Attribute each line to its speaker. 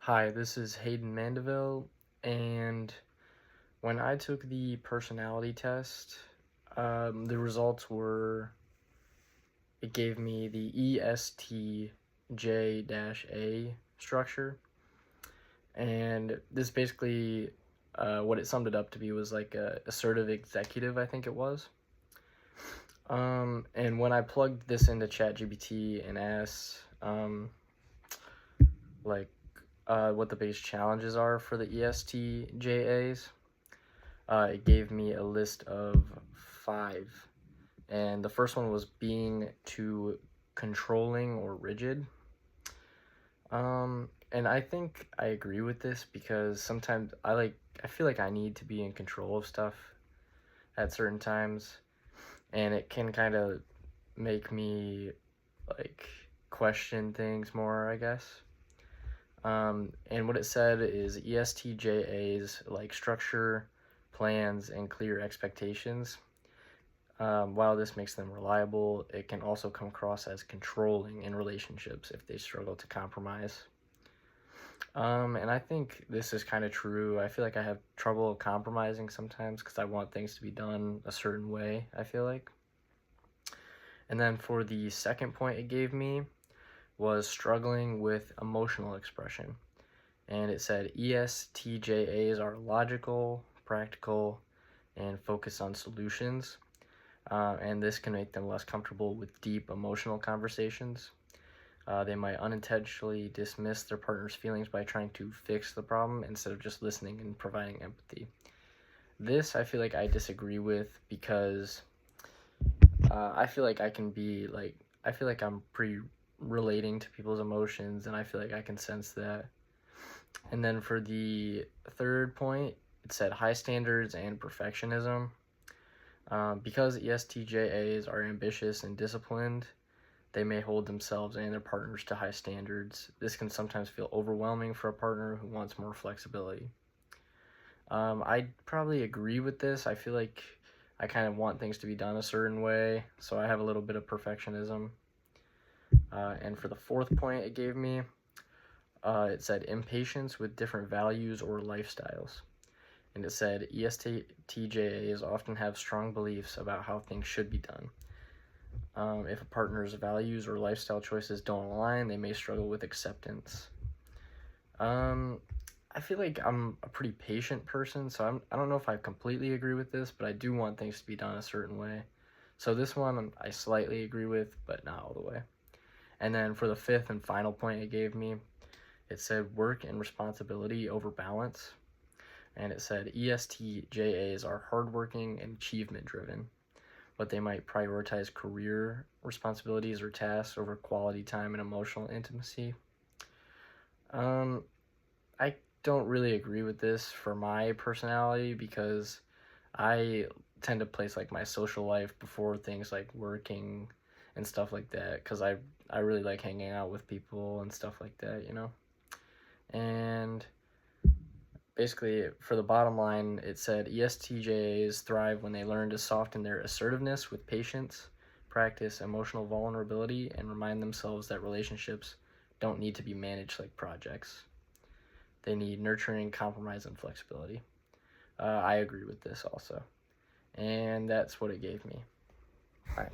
Speaker 1: Hi, this is Hayden Mandeville, and when I took the personality test, the results were it gave me the ESTJ-A structure, and this basically what it summed it up to be was like a assertive executive, I think it was. And when I plugged this into ChatGPT and asked like what the base challenges are for the ESTJAs, it gave me a list of 5. And the first one was being too controlling or rigid. And I think I agree with this because sometimes I feel like I need to be in control of stuff at certain times, and it can kind of make me like question things more, I guess. And what it said is ESTJA's like structure, plans, and clear expectations. While this makes them reliable, it can also come across as controlling in relationships if they struggle to compromise. And I think this is kind of true. I feel like I have trouble compromising sometimes because I want things to be done a certain way, I feel like. And then for the second point it gave me was struggling with emotional expression. And it said ESTJAs are logical, practical, and focused on solutions. And this can make them less comfortable with deep emotional conversations. They might unintentionally dismiss their partner's feelings by trying to fix the problem instead of just listening and providing empathy. This I feel like I disagree with because I feel like I feel like I'm pretty relating to people's emotions, and I feel like I can sense that. And then for the third point, it said high standards and perfectionism. Because ESTJAs are ambitious and disciplined, they may hold themselves and their partners to high standards. This can sometimes feel overwhelming for a partner who wants more flexibility. I probably agree with this. I feel like I kind of want things to be done a certain way, so I have a little bit of perfectionism. And for the fourth point it gave me, it said impatience with different values or lifestyles. And it said ESTJAs often have strong beliefs about how things should be done. If a partner's values or lifestyle choices don't align, they may struggle with acceptance. I feel like I'm a pretty patient person, so I don't know if I completely agree with this, but I do want things to be done a certain way. So this one I slightly agree with, but not all the way. And then for the fifth and final point it gave me, it said work and responsibility over balance. And it said ESTJAs are hardworking and achievement driven, but they might prioritize career responsibilities or tasks over quality time and emotional intimacy. I don't really agree with this for my personality because I tend to place like my social life before things like working and stuff like that because I really like hanging out with people and stuff like that, you know? And basically, for the bottom line, it said ESTJs thrive when they learn to soften their assertiveness with patience, practice emotional vulnerability, and remind themselves that relationships don't need to be managed like projects. They need nurturing, compromise, and flexibility. I agree with this also. And that's what it gave me. All right.